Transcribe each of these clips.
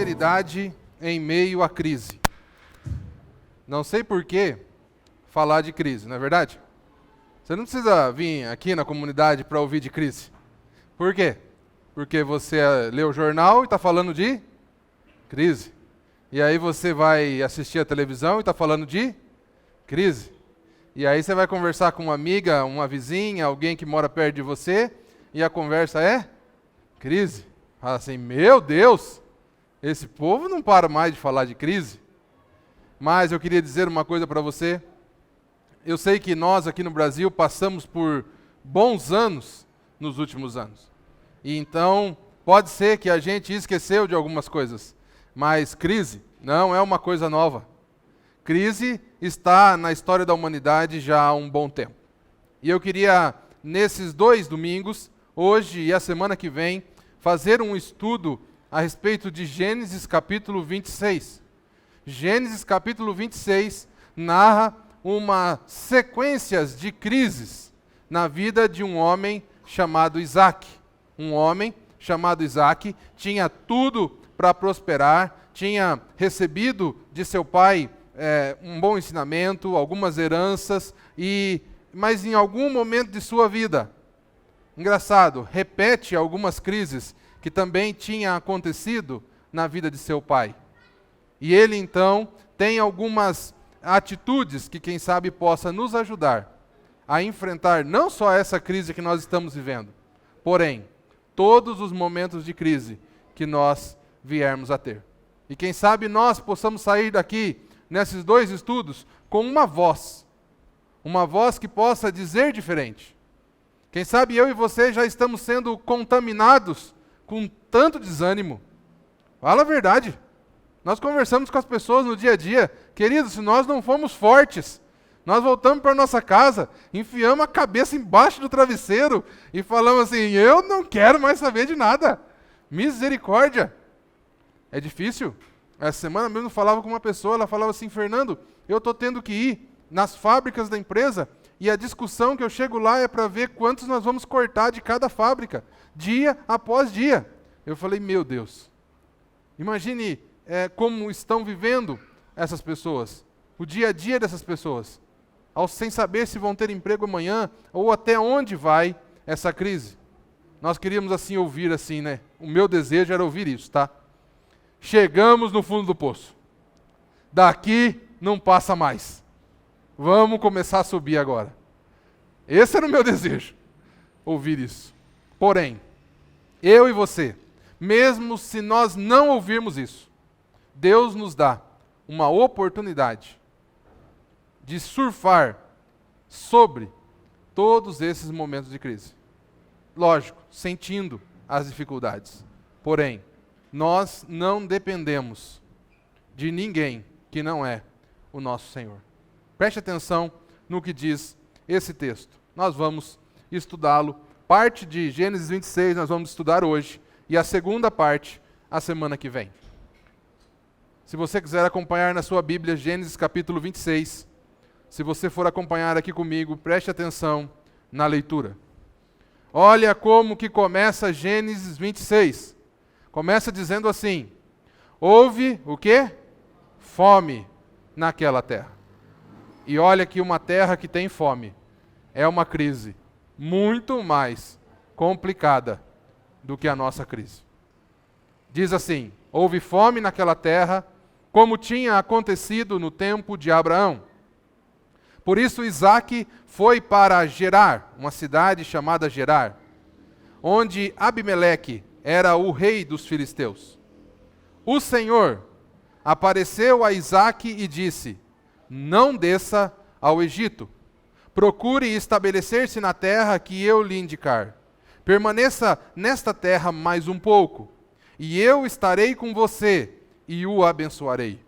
prosperidade em meio à crise. Não sei por que falar de crise, não é verdade? Você não precisa vir aqui na comunidade para ouvir de crise. Por quê? Porque você lê o jornal e está falando de crise. E aí você vai assistir a televisão e está falando de crise. E aí você vai conversar com uma amiga, uma vizinha, alguém que mora perto de você, e a conversa é crise. Fala assim, meu Deus, esse povo não para mais de falar de crise. Mas eu queria dizer uma coisa para você. Eu sei que nós aqui no Brasil passamos por bons anos nos últimos anos. E então, pode ser que a gente esqueceu de algumas coisas. Mas crise não é uma coisa nova. Crise está na história da humanidade já há um bom tempo. E eu queria, nesses 2 domingos, hoje e a semana que vem, fazer um estudo a respeito de Gênesis capítulo 26. Gênesis capítulo 26 narra uma sequência de crises na vida de um homem chamado Isaac. Um homem chamado Isaac tinha tudo para prosperar, tinha recebido de seu pai um bom ensinamento, algumas heranças, mas em algum momento de sua vida, engraçado, repete algumas crises que também tinham acontecido na vida de seu pai. E ele então tem algumas atitudes que quem sabe possa nos ajudar a enfrentar não só essa crise que nós estamos vivendo, porém, todos os momentos de crise que nós viermos a ter. E quem sabe nós possamos sair daqui, nesses 2 estudos, com uma voz que possa dizer diferente. Quem sabe eu e você já estamos sendo contaminados com tanto desânimo. Fala a verdade. Nós conversamos com as pessoas no dia a dia. Queridos, se nós não fomos fortes, nós voltamos para nossa casa, enfiamos a cabeça embaixo do travesseiro e falamos assim, eu não quero mais saber de nada. Misericórdia. É difícil. Essa semana mesmo eu falava com uma pessoa, ela falava assim, Fernando, eu estou tendo que ir nas fábricas da empresa e a discussão que eu chego lá é para ver quantos nós vamos cortar de cada fábrica, dia após dia. Eu falei, meu Deus, imagine como estão vivendo essas pessoas, o dia a dia dessas pessoas, sem saber se vão ter emprego amanhã ou até onde vai essa crise. Nós queríamos assim ouvir assim, né? O meu desejo era ouvir isso, tá? Chegamos no fundo do poço. Daqui não passa mais. Vamos começar a subir agora. Esse era o meu desejo, ouvir isso. Porém, eu e você, mesmo se nós não ouvirmos isso, Deus nos dá uma oportunidade de surfar sobre todos esses momentos de crise. Lógico, sentindo as dificuldades. Porém, nós não dependemos de ninguém que não é o nosso Senhor. Preste atenção no que diz esse texto. Nós vamos estudá-lo. Parte de Gênesis 26 nós vamos estudar hoje e a segunda parte a semana que vem. Se você quiser acompanhar na sua Bíblia Gênesis capítulo 26, se você for acompanhar aqui comigo, preste atenção na leitura. Olha como que começa Gênesis 26. Começa dizendo assim, houve o quê? Fome naquela terra. E olha que uma terra que tem fome é uma crise muito mais complicada do que a nossa crise. Diz assim, houve fome naquela terra, como tinha acontecido no tempo de Abraão. Por isso Isaac foi para Gerar, uma cidade chamada Gerar, onde Abimeleque era o rei dos filisteus. O Senhor apareceu a Isaac e disse, não desça ao Egito. Procure estabelecer-se na terra que eu lhe indicar. Permaneça nesta terra mais um pouco, e eu estarei com você e o abençoarei.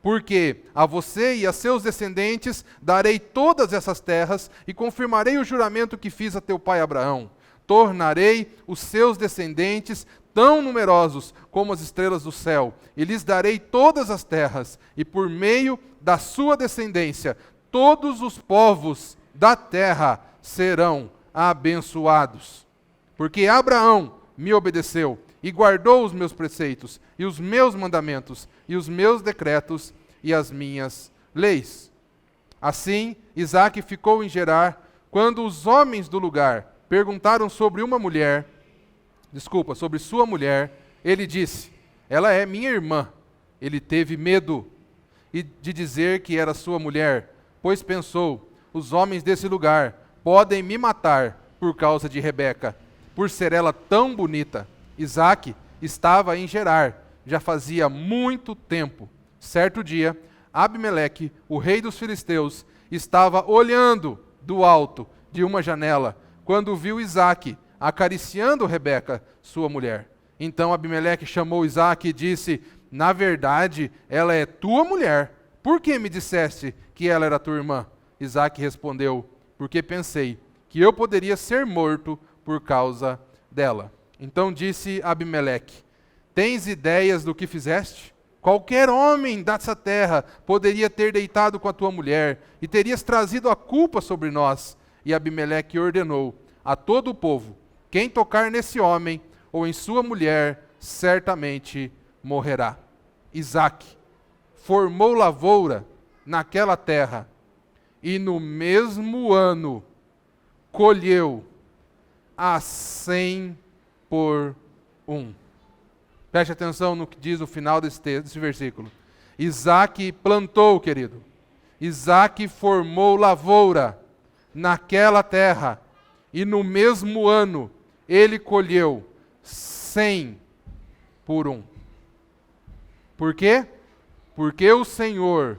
Porque a você e a seus descendentes darei todas essas terras e confirmarei o juramento que fiz a teu pai Abraão. Tornarei os seus descendentes tão numerosos como as estrelas do céu, e lhes darei todas as terras, e por meio da sua descendência, todos os povos da terra serão abençoados. Porque Abraão me obedeceu, e guardou os meus preceitos, e os meus mandamentos, e os meus decretos, e as minhas leis. Assim, Isaque ficou em Gerar. Quando os homens do lugar perguntaram sobre sua mulher, ele disse: ela é minha irmã. Ele teve medo de dizer que era sua mulher, pois pensou: os homens desse lugar podem me matar por causa de Rebeca, por ser ela tão bonita. Isaque estava em Gerar, já fazia muito tempo. Certo dia, Abimeleque, o rei dos filisteus, estava olhando do alto de uma janela, quando viu Isaque acariciando Rebeca, sua mulher. Então Abimeleque chamou Isaque e disse: na verdade, ela é tua mulher. Por que me disseste que ela era tua irmã? Isaque respondeu: porque pensei que eu poderia ser morto por causa dela. Então disse Abimeleque: tens ideias do que fizeste? Qualquer homem dessa terra poderia ter deitado com a tua mulher, e terias trazido a culpa sobre nós. E Abimeleque ordenou a todo o povo: quem tocar nesse homem ou em sua mulher, certamente morrerá. Isaque formou lavoura naquela terra, e no mesmo ano colheu a 100 por 1. Preste atenção no que diz o final desse versículo. Isaque plantou, querido. Isaque formou lavoura naquela terra, e no mesmo ano ele colheu 100 por 1. Por quê? Porque o Senhor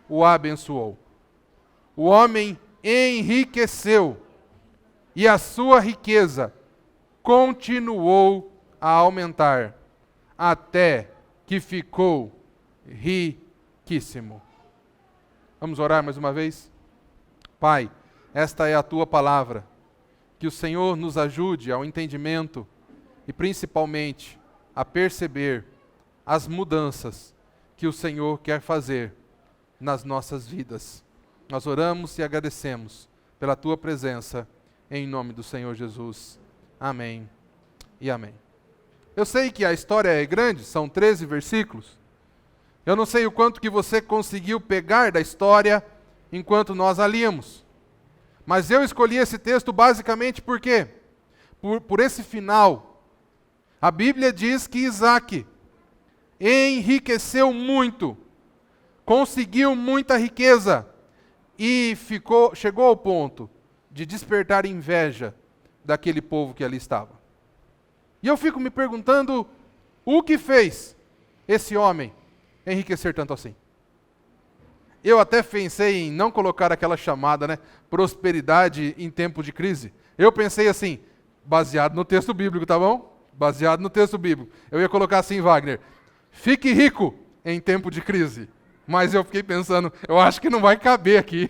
o abençoou. O homem enriqueceu, e a sua riqueza continuou a aumentar, até que ficou riquíssimo. Vamos orar mais uma vez? Pai, esta é a tua palavra. Que o Senhor nos ajude ao entendimento e principalmente a perceber as mudanças que o Senhor quer fazer nas nossas vidas. Nós oramos e agradecemos pela tua presença, em nome do Senhor Jesus. Amém e amém. Eu sei que a história é grande, são 13 versículos. Eu não sei o quanto que você conseguiu pegar da história enquanto nós a líamos. Mas eu escolhi esse texto basicamente por quê? Por esse final. A Bíblia diz que Isaque enriqueceu muito, conseguiu muita riqueza e chegou ao ponto de despertar inveja daquele povo que ali estava. E eu fico me perguntando, o que fez esse homem enriquecer tanto assim? Eu até pensei em não colocar aquela chamada, prosperidade em tempo de crise. Eu pensei assim, baseado no texto bíblico, tá bom? Baseado no texto bíblico. Eu ia colocar assim, Wagner: fique rico em tempo de crise. Mas eu fiquei pensando, eu acho que não vai caber aqui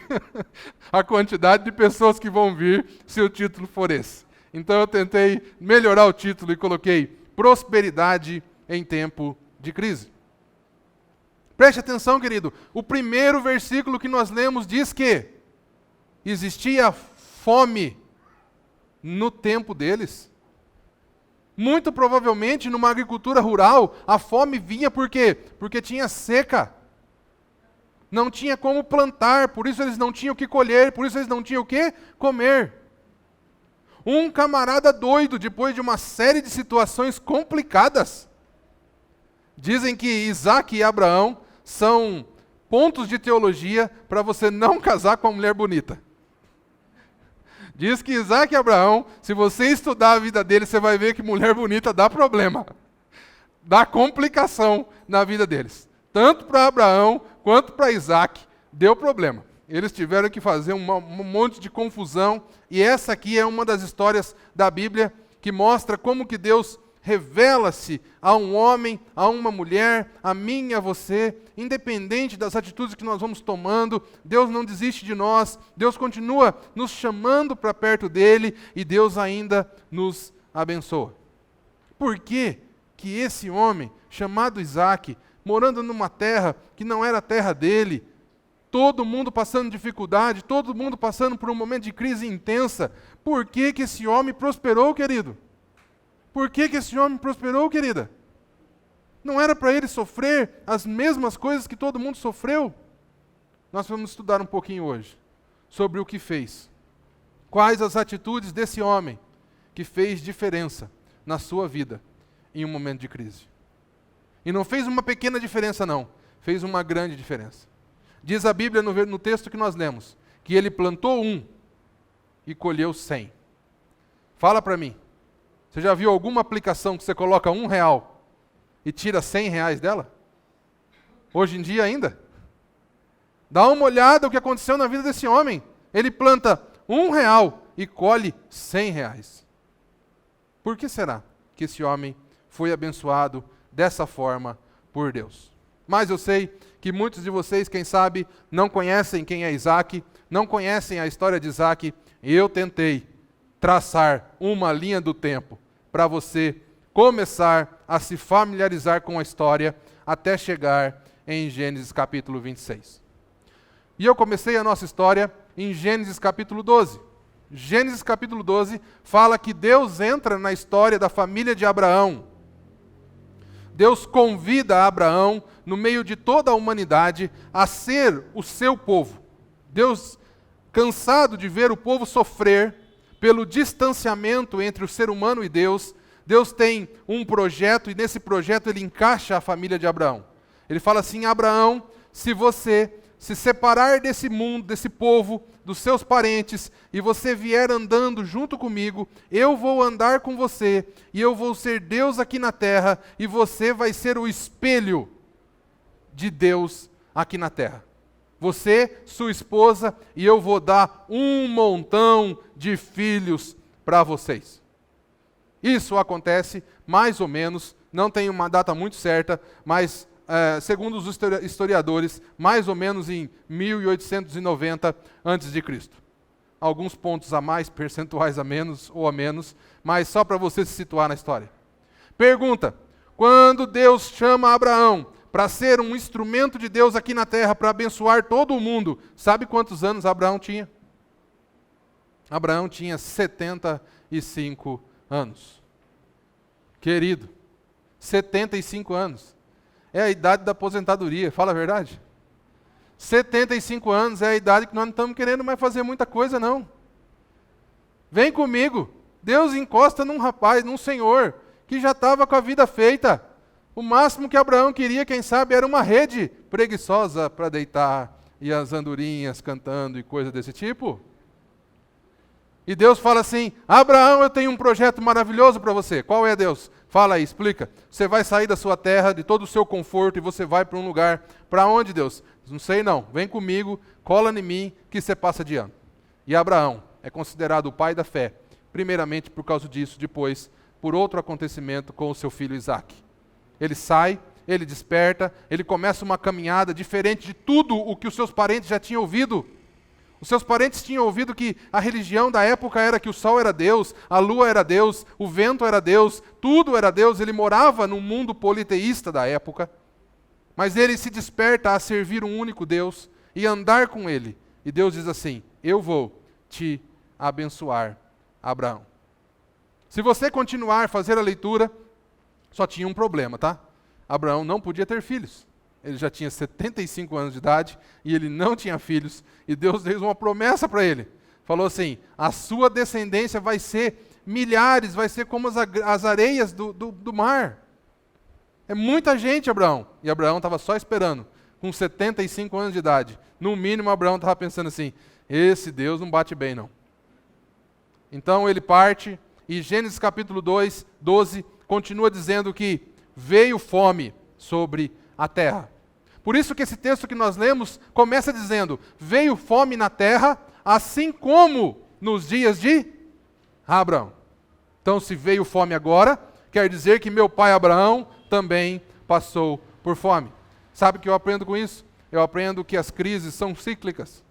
a quantidade de pessoas que vão vir se o título for esse. Então eu tentei melhorar o título e coloquei prosperidade em tempo de crise. Preste atenção, querido. O primeiro versículo que nós lemos diz que existia fome no tempo deles. Muito provavelmente, numa agricultura rural, a fome vinha por quê? Porque tinha seca. Não tinha como plantar, por isso eles não tinham o que colher, por isso eles não tinham o que comer. Um camarada doido, depois de uma série de situações complicadas. Dizem que Isaque e Abraão são pontos de teologia para você não casar com uma mulher bonita. Diz que Isaque e Abraão, se você estudar a vida deles, você vai ver que mulher bonita dá problema. Dá complicação na vida deles. Tanto para Abraão quanto para Isaque deu problema. Eles tiveram que fazer um monte de confusão. E essa aqui é uma das histórias da Bíblia que mostra como que Deus revela-se a um homem, a uma mulher, a mim e a você, independente das atitudes que nós vamos tomando. Deus não desiste de nós, Deus continua nos chamando para perto dele e Deus ainda nos abençoa. Por que que esse homem, chamado Isaque, morando numa terra que não era a terra dele, todo mundo passando dificuldade, todo mundo passando por um momento de crise intensa, por que que esse homem prosperou, querido? Por que esse homem prosperou, querida? Não era para ele sofrer as mesmas coisas que todo mundo sofreu? Nós vamos estudar um pouquinho hoje sobre o que fez. Quais as atitudes desse homem que fez diferença na sua vida em um momento de crise. E não fez uma pequena diferença, não. Fez uma grande diferença. Diz a Bíblia no texto que nós lemos, que ele plantou 1 e colheu 100. Fala para mim, você já viu alguma aplicação que você coloca R$1 e tira R$100 dela? Hoje em dia ainda? Dá uma olhada no que aconteceu na vida desse homem. Ele planta R$1 e colhe R$100. Por que será que esse homem foi abençoado dessa forma por Deus? Mas eu sei que muitos de vocês, quem sabe, não conhecem quem é Isaac, não conhecem a história de Isaac, e eu tentei traçar uma linha do tempo para você começar a se familiarizar com a história até chegar em Gênesis capítulo 26. E eu comecei a nossa história em Gênesis capítulo 12. Gênesis capítulo 12 fala que Deus entra na história da família de Abraão. Deus convida Abraão, no meio de toda a humanidade, a ser o seu povo. Deus, cansado de ver o povo sofrer pelo distanciamento entre o ser humano e Deus, Deus tem um projeto e nesse projeto ele encaixa a família de Abraão. Ele fala assim: Abraão, se você se separar desse mundo, desse povo, dos seus parentes, e você vier andando junto comigo, eu vou andar com você, e eu vou ser Deus aqui na terra, e você vai ser o espelho de Deus aqui na terra. Você, sua esposa, e eu vou dar um montão de filhos para vocês. Isso acontece mais ou menos, não tem uma data muito certa, mas segundo os historiadores, mais ou menos em 1890 a.C. Alguns pontos a mais, percentuais a menos ou a menos, mas só para você se situar na história. Pergunta: quando Deus chama Abraão para ser um instrumento de Deus aqui na terra, para abençoar todo o mundo, sabe quantos anos Abraão tinha? Abraão tinha 75 anos. Querido, 75 anos. É a idade da aposentadoria, fala a verdade. 75 anos é a idade que nós não estamos querendo mais fazer muita coisa, não. Vem comigo. Deus encosta num rapaz, num senhor, que já estava com a vida feita. O máximo que Abraão queria, quem sabe, era uma rede preguiçosa para deitar, e as andorinhas cantando e coisa desse tipo. E Deus fala assim: Abraão, eu tenho um projeto maravilhoso para você. Qual é, Deus? Fala aí, explica. Você vai sair da sua terra, de todo o seu conforto, e você vai para um lugar. Para onde, Deus? Não sei não. Vem comigo, cola em mim, que você passa de ano. E Abraão é considerado o pai da fé. Primeiramente por causa disso, depois por outro acontecimento com o seu filho Isaque. Ele sai, ele desperta, ele começa uma caminhada diferente de tudo o que os seus parentes já tinham ouvido. Os seus parentes tinham ouvido que a religião da época era que o sol era Deus, a lua era Deus, o vento era Deus, tudo era Deus. Ele morava num mundo politeísta da época, mas ele se desperta a servir um único Deus e andar com ele. E Deus diz assim: eu vou te abençoar, Abraão. Se você continuar a fazer a leitura, só tinha um problema, tá? Abraão não podia ter filhos. Ele já tinha 75 anos de idade e ele não tinha filhos. E Deus fez uma promessa para ele. Falou assim: a sua descendência vai ser milhares, vai ser como as areias do mar. É muita gente, Abraão. E Abraão estava só esperando, com 75 anos de idade. No mínimo, Abraão estava pensando assim: esse Deus não bate bem, não. Então ele parte, e Gênesis capítulo 12, continua dizendo que veio fome sobre a terra. Por isso que esse texto que nós lemos começa dizendo: veio fome na terra, assim como nos dias de Abraão. Então, se veio fome agora, quer dizer que meu pai Abraão também passou por fome. Sabe o que eu aprendo com isso? Eu aprendo que as crises são cíclicas.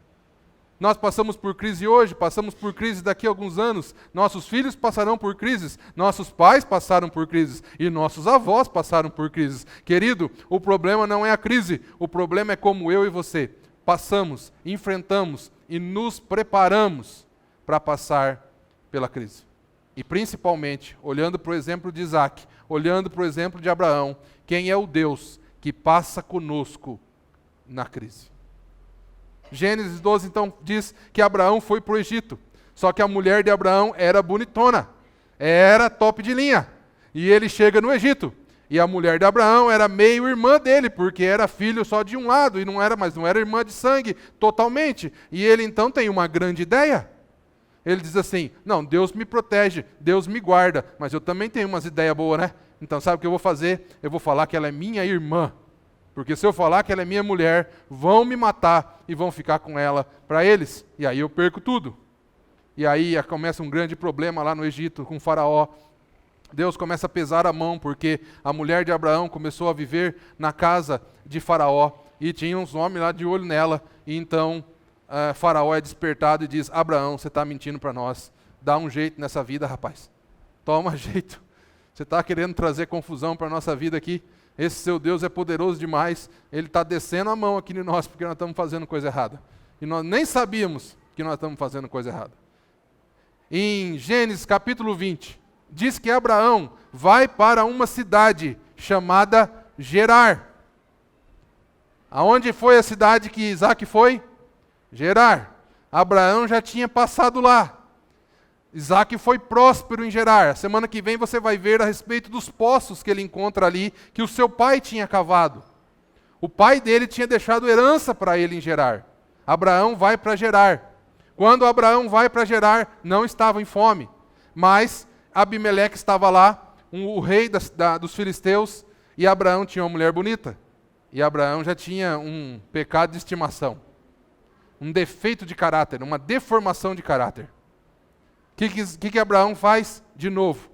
Nós passamos por crise hoje, passamos por crise daqui a alguns anos, nossos filhos passarão por crises, nossos pais passaram por crises e nossos avós passaram por crises. Querido, o problema não é a crise, o problema é como eu e você passamos, enfrentamos e nos preparamos para passar pela crise. e principalmente, olhando para o exemplo de Isaac, olhando para o exemplo de Abraão, quem é o Deus que passa conosco na crise. Gênesis 12, então, diz que Abraão foi para o Egito, só que a mulher de Abraão era bonitona, era top de linha, e ele chega no Egito, e a mulher de Abraão era meio irmã dele, porque era filho só de um lado, e não era irmã de sangue totalmente, e ele então tem uma grande ideia. Ele diz assim, não, Deus me protege, Deus me guarda, mas eu também tenho umas ideias boas, né? Então sabe o que eu vou fazer? Eu vou falar que ela é minha irmã, porque se eu falar que ela é minha mulher, vão me matar e vão ficar com ela para eles, e aí eu perco tudo. E aí começa um grande problema lá no Egito com o faraó. Deus começa a pesar a mão, porque a mulher de Abraão começou a viver na casa de faraó, e tinha uns homens lá de olho nela, e então faraó é despertado e diz, Abraão, você está mentindo para nós, dá um jeito nessa vida, rapaz, toma jeito, você está querendo trazer confusão para a nossa vida aqui, esse seu Deus é poderoso demais, ele está descendo a mão aqui em nós, porque nós estamos fazendo coisa errada, e nós nem sabíamos que nós estamos fazendo coisa errada. Em Gênesis capítulo 20, diz que Abraão vai para uma cidade chamada Gerar. Aonde foi a cidade que Isaac foi? Gerar. Abraão já tinha passado lá. Isaac foi próspero em Gerar. Semana que vem você vai ver a respeito dos poços que ele encontra ali, que o seu pai tinha cavado. O pai dele tinha deixado herança para ele em Gerar. Abraão vai para Gerar. Quando Abraão vai para Gerar, não estava em fome, mas Abimeleque estava lá, o rei dos filisteus, e Abraão tinha uma mulher bonita. E Abraão já tinha um pecado de estimação, um defeito de caráter, uma deformação de caráter. O que Abraão faz? De novo,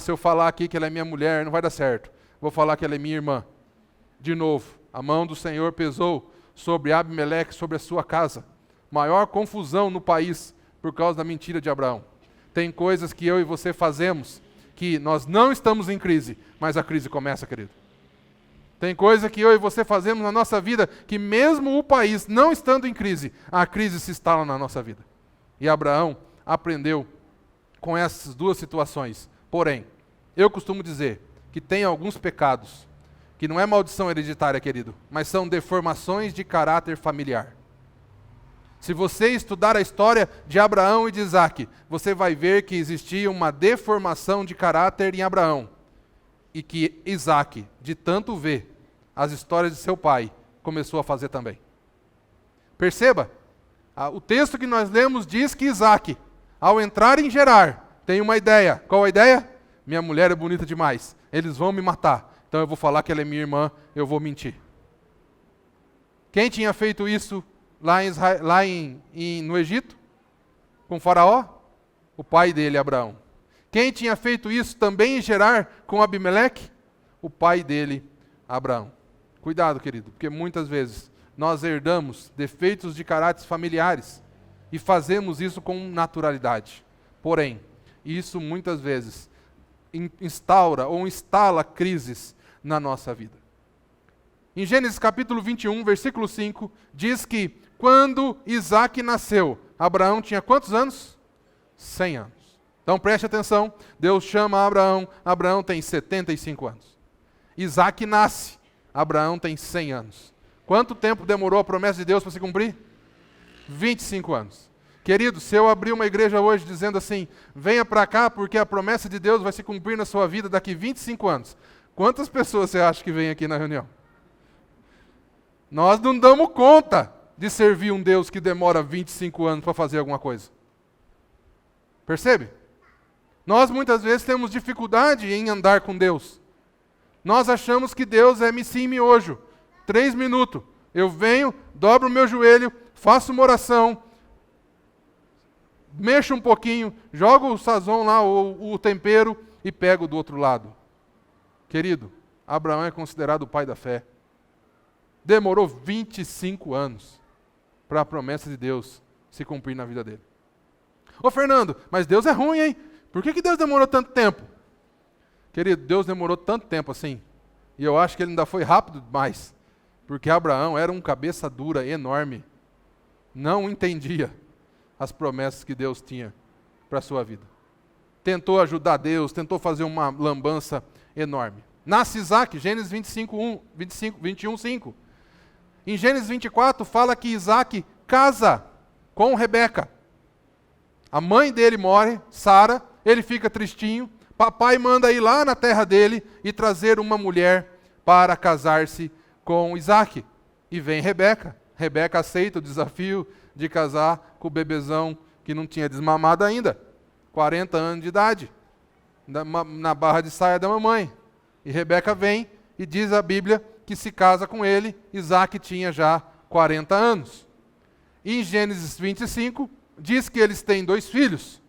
se eu falar aqui que ela é minha mulher, não vai dar certo. Vou falar que ela é minha irmã. De novo, a mão do Senhor pesou sobre Abimeleque, sobre a sua casa. Maior confusão no país por causa da mentira de Abraão. Tem coisas que eu e você fazemos que nós não estamos em crise, mas a crise começa, querido. Tem coisa que eu e você fazemos na nossa vida que mesmo o país não estando em crise, a crise se instala na nossa vida. E Abraão aprendeu com essas duas situações. Porém, eu costumo dizer que tem alguns pecados que não é maldição hereditária, querido, mas são deformações de caráter familiar. Se você estudar a história de Abraão e de Isaac, você vai ver que existia uma deformação de caráter em Abraão. E que Isaac, de tanto ver as histórias de seu pai, começou a fazer também. Perceba, o texto que nós lemos diz que Isaac, ao entrar em Gerar, tem uma ideia. Qual a ideia? Minha mulher é bonita demais, eles vão me matar. Então eu vou falar que ela é minha irmã, eu vou mentir. Quem tinha feito isso no Egito? Com Faraó? O pai dele, Abraão. Quem tinha feito isso também em Gerar com Abimeleque? O pai dele, Abraão. Cuidado, querido, porque muitas vezes nós herdamos defeitos de caráteres familiares e fazemos isso com naturalidade. Porém, isso muitas vezes instaura ou instala crises na nossa vida. Em Gênesis capítulo 21, versículo 5, diz que quando Isaac nasceu, Abraão tinha quantos anos? 100 anos. Então preste atenção, Deus chama Abraão, Abraão tem 75 anos. Isaac nasce, Abraão tem 100 anos. Quanto tempo demorou a promessa de Deus para se cumprir? 25 anos. Querido, se eu abrir uma igreja hoje dizendo assim, venha para cá porque a promessa de Deus vai se cumprir na sua vida daqui 25 anos. Quantas pessoas você acha que vem aqui na reunião? Nós não damos conta de servir um Deus que demora 25 anos para fazer alguma coisa. Percebe? Nós muitas vezes temos dificuldade em andar com Deus. Nós achamos que Deus é sim miojo. 3 minutos. Eu venho, dobro o meu joelho, faço uma oração, mexo um pouquinho, jogo o sazon lá, o tempero e pego do outro lado. Querido, Abraão é considerado o pai da fé. Demorou 25 anos para a promessa de Deus se cumprir na vida dele. Ô Fernando, mas Deus é ruim, hein? Por que Deus demorou tanto tempo? Querido, Deus demorou tanto tempo assim, e eu acho que ele ainda foi rápido demais, porque Abraão era um cabeça dura enorme, não entendia as promessas que Deus tinha para a sua vida. tentou ajudar Deus, tentou fazer uma lambança enorme. Nasce Isaac, Gênesis 21, 5. Em Gênesis 24 fala que Isaac casa com Rebeca. A mãe dele morre, Sara, ele fica tristinho. Papai manda ir lá na terra dele e trazer uma mulher para casar-se com Isaac. E vem Rebeca. Rebeca aceita o desafio de casar com o bebezão que não tinha desmamado ainda. 40 anos de idade. Na barra de saia da mamãe. E Rebeca vem e diz a Bíblia que se casa com ele. Isaac tinha já 40 anos. E em Gênesis 25, diz que eles têm 2 filhos.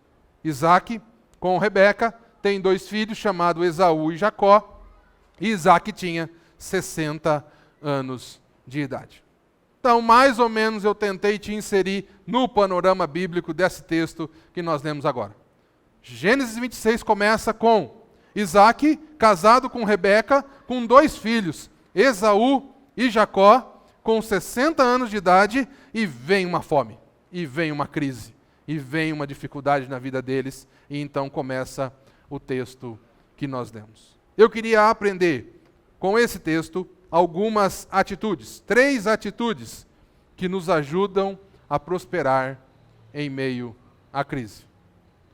Isaac com Rebeca tem 2 filhos, chamados Esaú e Jacó. E Isaac tinha 60 anos de idade. Então, mais ou menos, eu tentei te inserir no panorama bíblico desse texto que nós lemos agora. Gênesis 26 começa com Isaac casado com Rebeca, com 2 filhos, Esaú e Jacó, com 60 anos de idade, e vem uma fome, e vem uma crise, e vem uma dificuldade na vida deles, e então começa o texto que nós lemos. Eu queria aprender com esse texto algumas atitudes, 3 atitudes que nos ajudam a prosperar em meio à crise.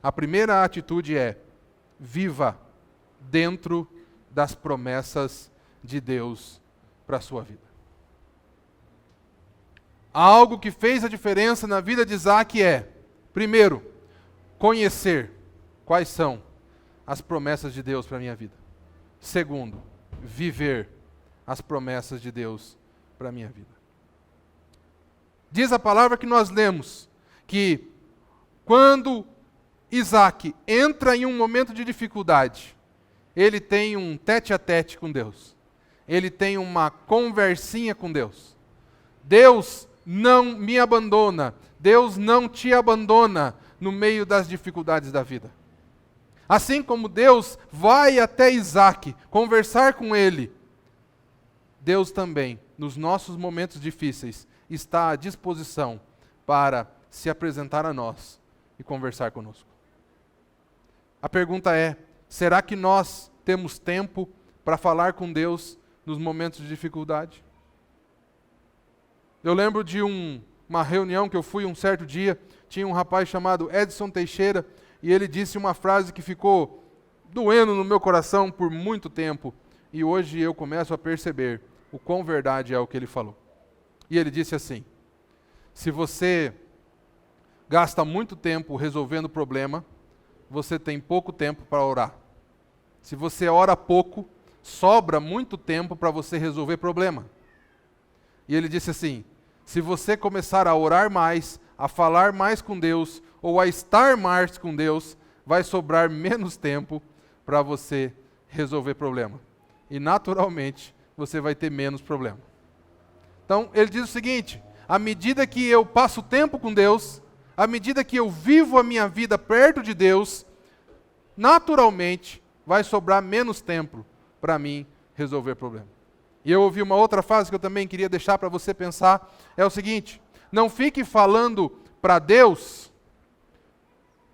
A primeira atitude é: viva dentro das promessas de Deus para a sua vida. Algo que fez a diferença na vida de Isaac é, primeiro, conhecer quais são as promessas de Deus para a minha vida. Segundo, viver as promessas de Deus para a minha vida. Diz a palavra que nós lemos que quando Isaac entra em um momento de dificuldade, ele tem um tete-a-tete com Deus. Ele tem uma conversinha com Deus. Deus não me abandona. Deus não te abandona no meio das dificuldades da vida. Assim como Deus vai até Isaac conversar com ele, Deus também, nos nossos momentos difíceis, está à disposição para se apresentar a nós e conversar conosco. A pergunta é: será que nós temos tempo para falar com Deus nos momentos de dificuldade? Eu lembro de uma reunião que eu fui um certo dia, tinha um rapaz chamado Edson Teixeira, e ele disse uma frase que ficou doendo no meu coração por muito tempo, e hoje eu começo a perceber o quão verdade é o que ele falou. E ele disse assim: se você gasta muito tempo resolvendo problema, você tem pouco tempo para orar. Se você ora pouco, sobra muito tempo para você resolver problema. E ele disse assim: se você começar a orar mais, a falar mais com Deus, ou a estar mais com Deus, vai sobrar menos tempo para você resolver problema. E naturalmente, você vai ter menos problema. Então, ele diz o seguinte: à medida que eu passo tempo com Deus, à medida que eu vivo a minha vida perto de Deus, naturalmente vai sobrar menos tempo para mim resolver problema. E eu ouvi uma outra frase que eu também queria deixar para você pensar, é o seguinte: não fique falando para Deus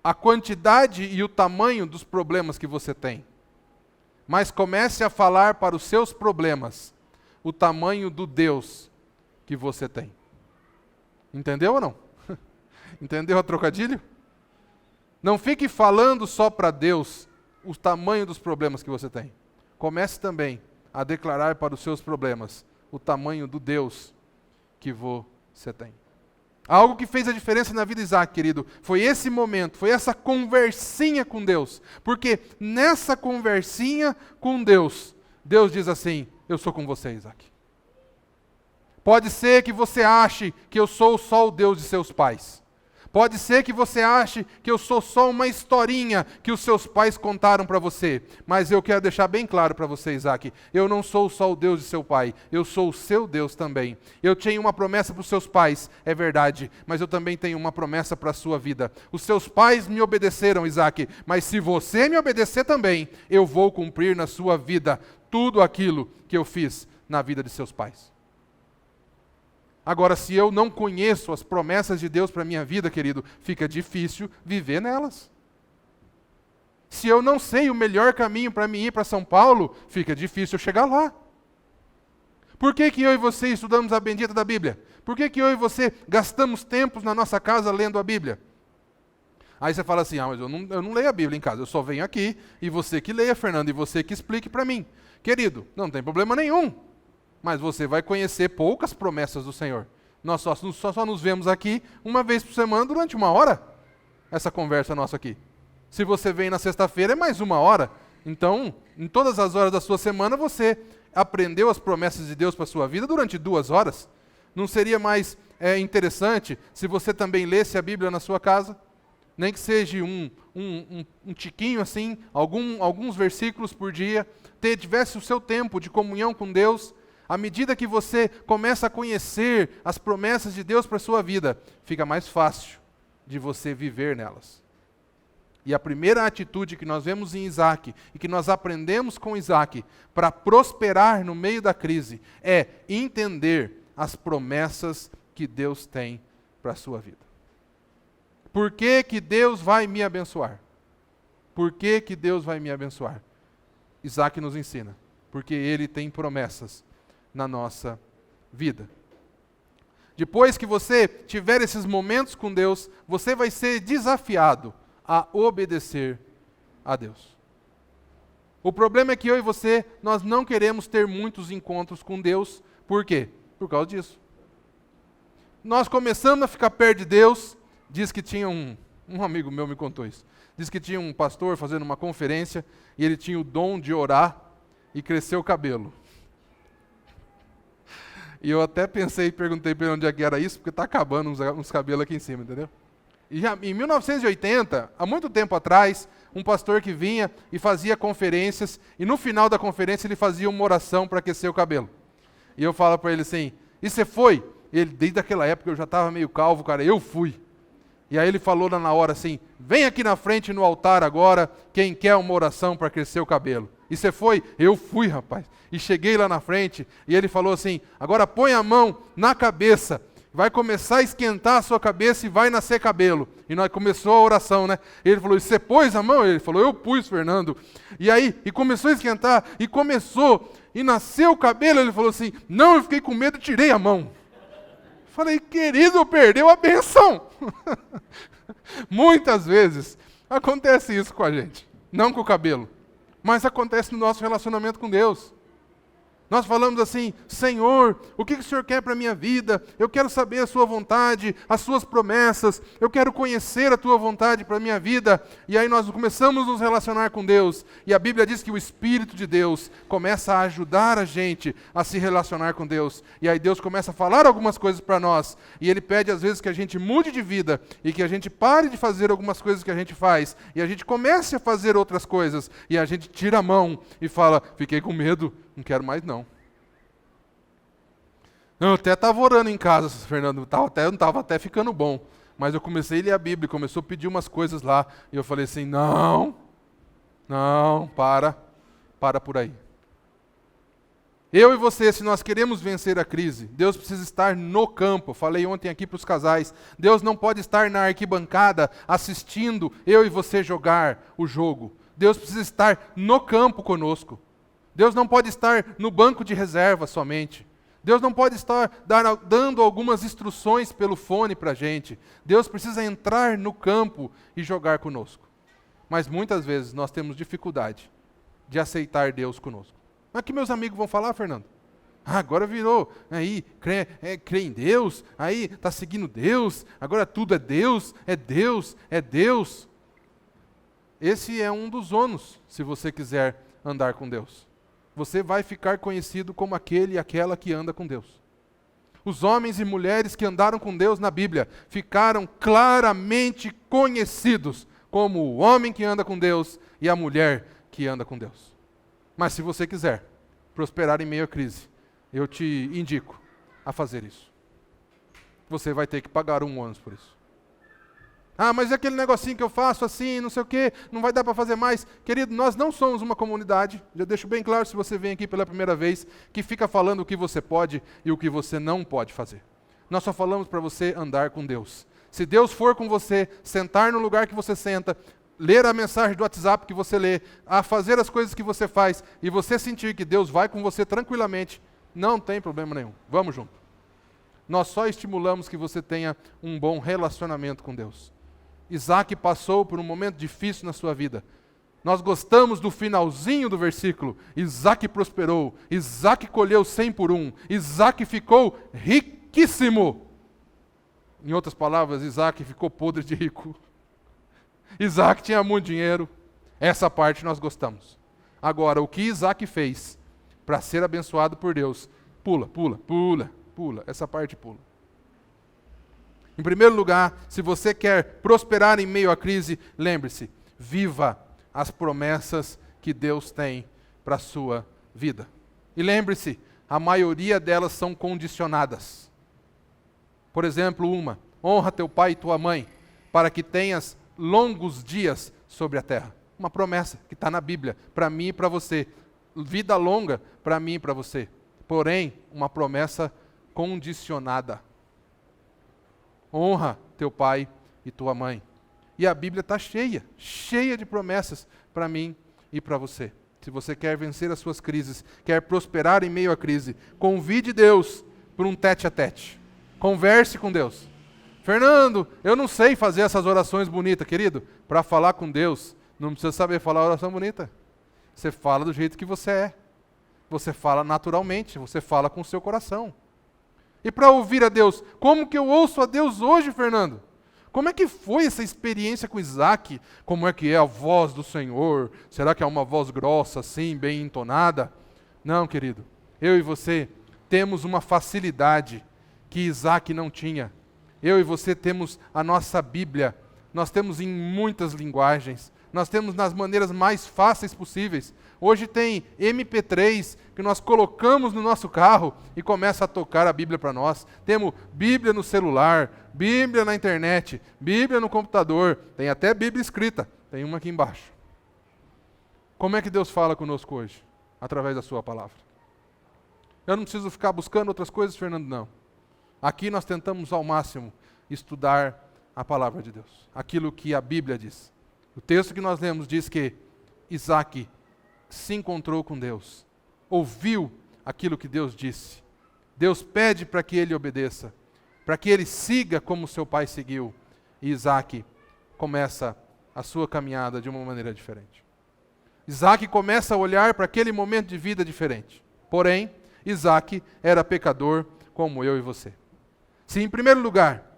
a quantidade e o tamanho dos problemas que você tem, mas comece a falar para os seus problemas o tamanho do Deus que você tem. Entendeu ou não? Entendeu a trocadilho? Não fique falando só para Deus o tamanho dos problemas que você tem. Comece também a declarar para os seus problemas o tamanho do Deus que você tem. Algo que fez a diferença na vida de Isaac, querido, foi esse momento, foi essa conversinha com Deus. Porque nessa conversinha com Deus, Deus diz assim: eu sou com você, Isaac. Pode ser que você ache que eu sou só o Deus de seus pais. Pode ser que você ache que eu sou só uma historinha que os seus pais contaram para você. Mas eu quero deixar bem claro para você, Isaac, eu não sou só o Deus de seu pai, eu sou o seu Deus também. Eu tenho uma promessa para os seus pais, é verdade, mas eu também tenho uma promessa para a sua vida. Os seus pais me obedeceram, Isaac, mas se você me obedecer também, eu vou cumprir na sua vida tudo aquilo que eu fiz na vida de seus pais. Agora, se eu não conheço as promessas de Deus para a minha vida, querido, fica difícil viver nelas. se eu não sei o melhor caminho para mim ir para São Paulo, fica difícil eu chegar lá. Por que eu e você estudamos a bendita da Bíblia? Por que eu e você gastamos tempos na nossa casa lendo a Bíblia? Aí você fala assim, mas eu não leio a Bíblia em casa, eu só venho aqui, e você que leia, Fernando, e você que explique para mim. Querido, não tem problema nenhum, mas você vai conhecer poucas promessas do Senhor. Nós só nos vemos aqui uma vez por semana durante 1 hora, essa conversa nossa aqui. Se você vem na sexta-feira, é mais 1 hora. Então, em todas as horas da sua semana, você aprendeu as promessas de Deus para a sua vida durante 2 horas. Não seria mais interessante se você também lesse a Bíblia na sua casa? Nem que seja um tiquinho assim, alguns versículos por dia, tivesse o seu tempo de comunhão com Deus. À medida que você começa a conhecer as promessas de Deus para a sua vida, fica mais fácil de você viver nelas. E a primeira atitude que nós vemos em Isaac, e que nós aprendemos com Isaac, para prosperar no meio da crise, é entender as promessas que Deus tem para a sua vida. Por que Deus vai me abençoar? Por que Deus vai me abençoar? Isaac nos ensina, porque Ele tem promessas na nossa vida. Depois que você tiver esses momentos com Deus, você vai ser desafiado a obedecer a Deus. O problema é que eu e você, nós não queremos ter muitos encontros com Deus. Por quê? Por causa disso. Nós começamos a ficar perto de Deus. Diz que tinha um amigo meu me contou isso. Diz que tinha um pastor fazendo uma conferência e ele tinha o dom de orar e cresceu o cabelo. E eu até pensei e perguntei para ele onde é que era isso, porque está acabando uns cabelos aqui em cima, entendeu? E já, em 1980, há muito tempo atrás, um pastor que vinha e fazia conferências, e no final da conferência ele fazia uma oração para aquecer o cabelo. E eu falo para ele assim, e você foi? Ele, desde aquela época eu já estava meio calvo, cara, eu fui. E aí ele falou lá na hora assim, vem aqui na frente no altar agora, quem quer uma oração para crescer o cabelo. E você foi? Eu fui, rapaz. E cheguei lá na frente, e ele falou assim, agora põe a mão na cabeça, vai começar a esquentar a sua cabeça e vai nascer cabelo. E nós começou a oração, né? Ele falou, e você pôs a mão? Ele falou, eu pus, Fernando. E aí, e começou a esquentar, e nasceu o cabelo. Ele falou assim, não, eu fiquei com medo, tirei a mão. Falei, querido, perdeu a benção. Muitas vezes acontece isso com a gente, não com o cabelo, mas acontece no nosso relacionamento com Deus. Nós falamos assim, Senhor, o que o Senhor quer para a minha vida? Eu quero saber a sua vontade, as suas promessas, eu quero conhecer a tua vontade para a minha vida. E aí nós começamos a nos relacionar com Deus, e a Bíblia diz que o Espírito de Deus começa a ajudar a gente a se relacionar com Deus. E aí Deus começa a falar algumas coisas para nós, e Ele pede às vezes que a gente mude de vida, e que a gente pare de fazer algumas coisas que a gente faz, e a gente comece a fazer outras coisas, e a gente tira a mão e fala, fiquei com medo, não quero mais não. Eu até estava orando em casa, Fernando, não estava até ficando bom. Mas eu comecei a ler a Bíblia, começou a pedir umas coisas lá. E eu falei assim, não, para por aí. Eu e você, se nós queremos vencer a crise, Deus precisa estar no campo. Falei ontem aqui para os casais, Deus não pode estar na arquibancada assistindo eu e você jogar o jogo. Deus precisa estar no campo conosco. Deus não pode estar no banco de reserva somente. Deus não pode estar dando algumas instruções pelo fone para a gente. Deus precisa entrar no campo e jogar conosco. Mas muitas vezes nós temos dificuldade de aceitar Deus conosco. Mas que meus amigos vão falar, Fernando? Agora virou, aí crê em Deus, aí está seguindo Deus, agora tudo é Deus, é Deus, é Deus. Esse é um dos ônus, se você quiser andar com Deus. Você vai ficar conhecido como aquele e aquela que anda com Deus. Os homens e mulheres que andaram com Deus na Bíblia ficaram claramente conhecidos como o homem que anda com Deus e a mulher que anda com Deus. Mas se você quiser prosperar em meio à crise, eu te indico a fazer isso. Você vai ter que pagar um ônus por isso. Mas é aquele negocinho que eu faço assim, não sei o quê, não vai dar para fazer mais. Querido, nós não somos uma comunidade, já deixo bem claro se você vem aqui pela primeira vez, que fica falando o que você pode e o que você não pode fazer. Nós só falamos para você andar com Deus. Se Deus for com você, sentar no lugar que você senta, ler a mensagem do WhatsApp que você lê, a fazer as coisas que você faz, e você sentir que Deus vai com você tranquilamente, não tem problema nenhum. Vamos junto. Nós só estimulamos que você tenha um bom relacionamento com Deus. Isaac passou por um momento difícil na sua vida. Nós gostamos do finalzinho do versículo. Isaac prosperou, Isaac colheu 100 por 1, Isaac ficou riquíssimo. Em outras palavras, Isaac ficou podre de rico. Isaac tinha muito dinheiro. Essa parte nós gostamos. Agora, o que Isaac fez para ser abençoado por Deus, pula. Essa parte pula. Em primeiro lugar, se você quer prosperar em meio à crise, lembre-se, viva as promessas que Deus tem para a sua vida. E lembre-se, a maioria delas são condicionadas. Por exemplo, honra teu pai e tua mãe, para que tenhas longos dias sobre a terra. Uma promessa que está na Bíblia, para mim e para você. Vida longa para mim e para você. Porém, uma promessa condicionada. Honra teu pai e tua mãe. E a Bíblia está cheia de promessas para mim e para você. Se você quer vencer as suas crises, quer prosperar em meio à crise, convide Deus para um tete-a-tete. Converse com Deus. Fernando, eu não sei fazer essas orações bonitas, querido. Para falar com Deus, não precisa saber falar oração bonita. Você fala do jeito que você é. Você fala naturalmente, você fala com o seu coração. E para ouvir a Deus, como que eu ouço a Deus hoje, Fernando? Como é que foi essa experiência com Isaac? Como é que é a voz do Senhor? Será que é uma voz grossa assim, bem entonada? Não, querido. Eu e você temos uma facilidade que Isaac não tinha. Eu e você temos a nossa Bíblia. Nós temos em muitas linguagens. Nós temos nas maneiras mais fáceis possíveis. Hoje tem MP3 que nós colocamos no nosso carro e começa a tocar a Bíblia para nós. Temos Bíblia no celular, Bíblia na internet, Bíblia no computador, tem até Bíblia escrita, tem uma aqui embaixo. Como é que Deus fala conosco hoje? Através da sua palavra. Eu não preciso ficar buscando outras coisas, Fernando, não. Aqui nós tentamos ao máximo estudar a palavra de Deus, aquilo que a Bíblia diz. O texto que nós lemos diz que Isaac se encontrou com Deus, ouviu aquilo que Deus disse. Deus pede para que ele obedeça, para que ele siga como seu pai seguiu. E Isaac começa a sua caminhada de uma maneira diferente. Isaac começa a olhar para aquele momento de vida diferente. Porém, Isaac era pecador como eu e você. Se em primeiro lugar,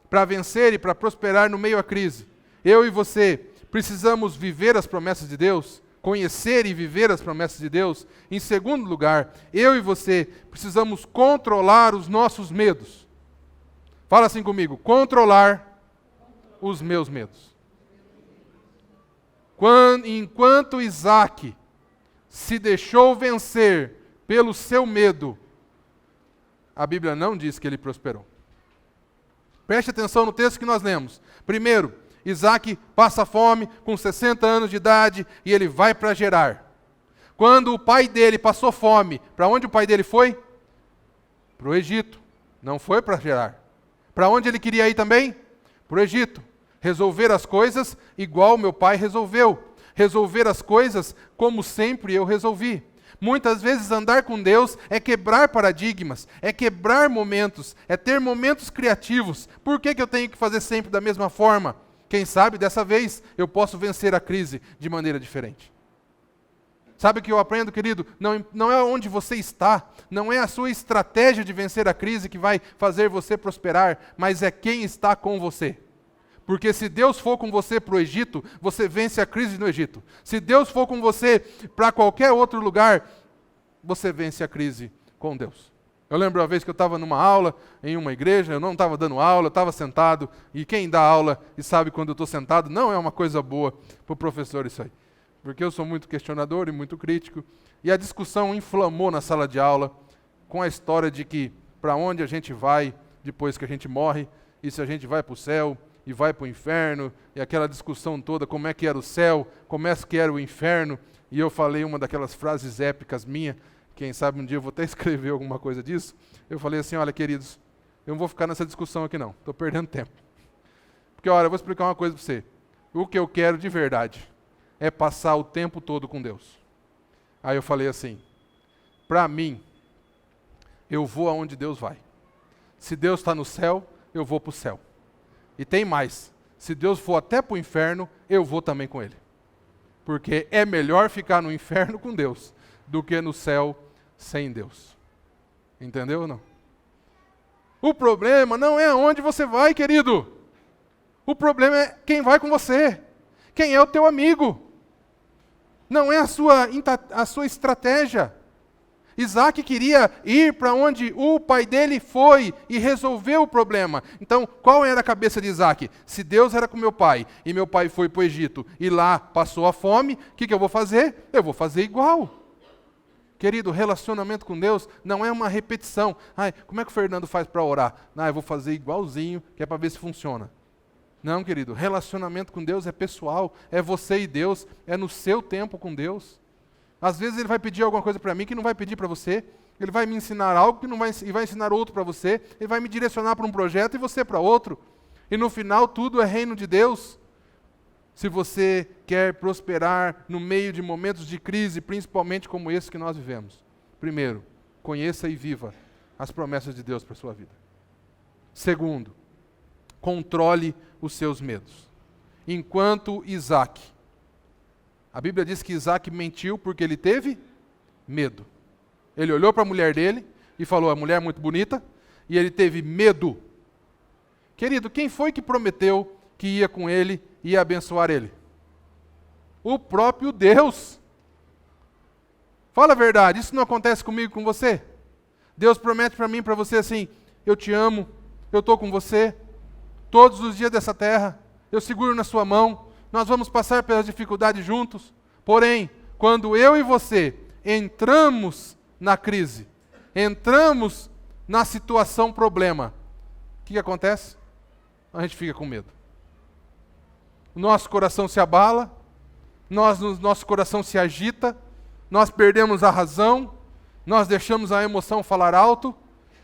para vencer e para prosperar no meio à crise, eu e você precisamos viver as promessas de Deus, conhecer e viver as promessas de Deus. Em segundo lugar, eu e você precisamos controlar os nossos medos. Fala assim comigo, controlar os meus medos. Enquanto Isaac se deixou vencer pelo seu medo, a Bíblia não diz que ele prosperou. Preste atenção no texto que nós lemos. Primeiro, Isaac passa fome com 60 anos de idade e ele vai para Gerar. Quando o pai dele passou fome, para onde o pai dele foi? Para o Egito. Não foi para Gerar. Para onde ele queria ir também? Para o Egito. Resolver as coisas igual meu pai resolveu. Resolver as coisas como sempre eu resolvi. Muitas vezes andar com Deus é quebrar paradigmas, é quebrar momentos, é ter momentos criativos. Por que eu tenho que fazer sempre da mesma forma? Quem sabe dessa vez eu posso vencer a crise de maneira diferente. Sabe o que eu aprendo, querido? Não é onde você está, não é a sua estratégia de vencer a crise que vai fazer você prosperar, mas é quem está com você. Porque se Deus for com você para o Egito, você vence a crise no Egito. Se Deus for com você para qualquer outro lugar, você vence a crise com Deus. Eu lembro uma vez que eu estava numa aula, em uma igreja, eu não estava dando aula, eu estava sentado, e quem dá aula e sabe quando eu estou sentado, não é uma coisa boa para o professor isso aí. Porque eu sou muito questionador e muito crítico, e a discussão inflamou na sala de aula com a história de que para onde a gente vai depois que a gente morre, e se a gente vai para o céu, e vai para o inferno, e aquela discussão toda, como é que era o céu, como é que era o inferno, e eu falei uma daquelas frases épicas minha, quem sabe um dia eu vou até escrever alguma coisa disso, eu falei assim, olha queridos, eu não vou ficar nessa discussão aqui não, estou perdendo tempo. Porque olha, eu vou explicar uma coisa para você, O que eu quero de verdade é passar o tempo todo com Deus. Aí eu falei assim, para mim, eu vou aonde Deus vai. Se Deus está no céu, eu vou para o céu. E tem mais, se Deus for até para o inferno, eu vou também com Ele. Porque é melhor ficar no inferno com Deus do que no céu sem Deus. Entendeu ou não? O problema não é aonde você vai, querido. O problema é quem vai com você. Quem é o teu amigo. Não é a sua estratégia. Isaac queria ir para onde o pai dele foi e resolveu o problema. Então, qual era a cabeça de Isaac? Se Deus era com meu pai e meu pai foi para o Egito e lá passou a fome, o que eu vou fazer? Eu vou fazer igual. Querido, relacionamento com Deus não é uma repetição. Ai, como é que o Fernando faz para orar? Eu vou fazer igualzinho, que é para ver se funciona. Não, querido, relacionamento com Deus é pessoal, é você e Deus, é no seu tempo com Deus. Às vezes Ele vai pedir alguma coisa para mim que não vai pedir para você, Ele vai me ensinar algo que não vai, e vai ensinar outro para você, Ele vai me direcionar para um projeto e você para outro. E no final tudo é reino de Deus. Se você quer prosperar no meio de momentos de crise, principalmente como esse que nós vivemos, primeiro, conheça e viva as promessas de Deus para a sua vida. Segundo, controle os seus medos. Enquanto Isaac, a Bíblia diz que Isaac mentiu porque ele teve medo. Ele olhou para a mulher dele e falou, a mulher é muito bonita, e ele teve medo. Querido, quem foi que prometeu que ia com ele e ia abençoar ele? O próprio Deus. Fala a verdade, isso não acontece comigo e com você? Deus promete para mim e para você assim, eu te amo, eu estou com você, todos os dias dessa terra, eu seguro na sua mão, nós vamos passar pelas dificuldades juntos. Porém, quando eu e você entramos na crise, entramos na situação problema, o que acontece? A gente fica com medo. O nosso coração se abala, nosso coração se agita, nós perdemos a razão, nós deixamos a emoção falar alto,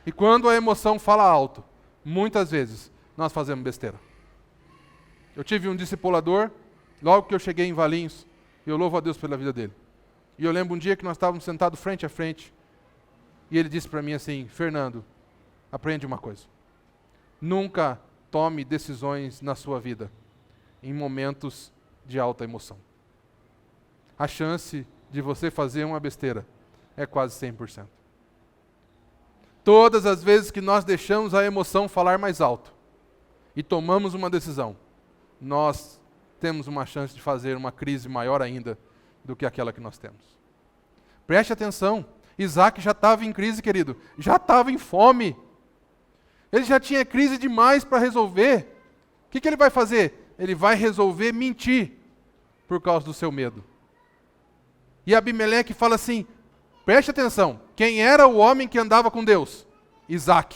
e quando a emoção fala alto, muitas vezes nós fazemos besteira. Eu tive um discipulador, logo que eu cheguei em Valinhos, e eu louvo a Deus pela vida dele. E eu lembro um dia que nós estávamos sentados frente a frente, e ele disse para mim assim, Fernando, aprende uma coisa. Nunca tome decisões na sua vida em momentos de alta emoção. A chance de você fazer uma besteira é quase 100%. Todas as vezes que nós deixamos a emoção falar mais alto e tomamos uma decisão, nós temos uma chance de fazer uma crise maior ainda do que aquela que nós temos. Preste atenção, Isaac já estava em crise, querido, já estava em fome. Ele já tinha crise demais para resolver. O que ele vai fazer? Ele vai resolver mentir por causa do seu medo. E Abimeleque fala assim, preste atenção, quem era o homem que andava com Deus? Isaac.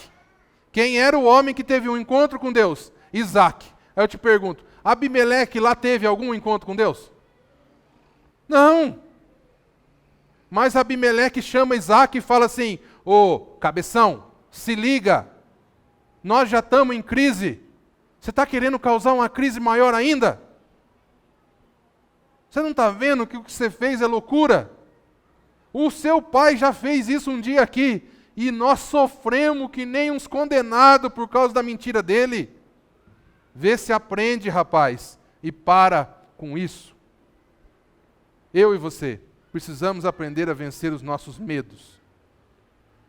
Quem era o homem que teve um encontro com Deus? Isaac. Aí eu te pergunto, Abimeleque lá teve algum encontro com Deus? Não. Mas Abimeleque chama Isaac e fala assim, ô cabeção, se liga, nós já estamos em crise, você está querendo causar uma crise maior ainda? Você não está vendo que o que você fez é loucura? O seu pai já fez isso um dia aqui, e nós sofremos que nem uns condenados por causa da mentira dele. Vê se aprende, rapaz, e para com isso. Eu e você precisamos aprender a vencer os nossos medos.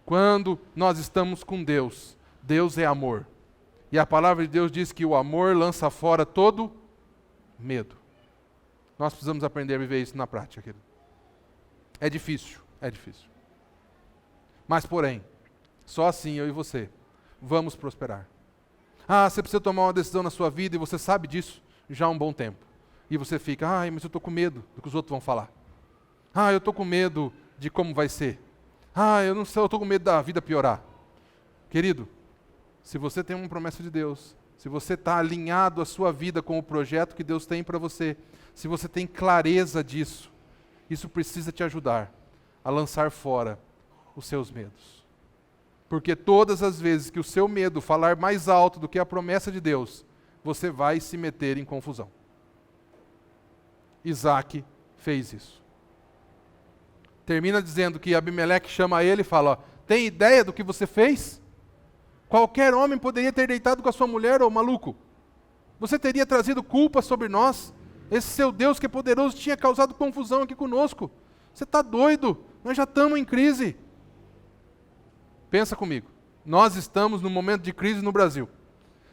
Quando nós estamos com Deus, Deus é amor. E a palavra de Deus diz que o amor lança fora todo medo. Nós precisamos aprender a viver isso na prática, querido. É difícil. Mas, porém, só assim eu e você vamos prosperar. Você precisa tomar uma decisão na sua vida e você sabe disso já há um bom tempo. E você fica, mas eu estou com medo do que os outros vão falar. Eu estou com medo de como vai ser. Eu não sei, eu estou com medo da vida piorar. Querido, se você tem uma promessa de Deus, se você está alinhado a sua vida com o projeto que Deus tem para você, se você tem clareza disso, isso precisa te ajudar a lançar fora os seus medos. Porque todas as vezes que o seu medo falar mais alto do que a promessa de Deus, você vai se meter em confusão. Isaac fez isso. Termina dizendo que Abimeleque chama ele e fala, ó, tem ideia do que você fez? Qualquer homem poderia ter deitado com a sua mulher, ô maluco. Você teria trazido culpa sobre nós. Esse seu Deus que é poderoso tinha causado confusão aqui conosco. Você está doido? Nós já estamos em crise. Pensa comigo. Nós estamos num momento de crise no Brasil.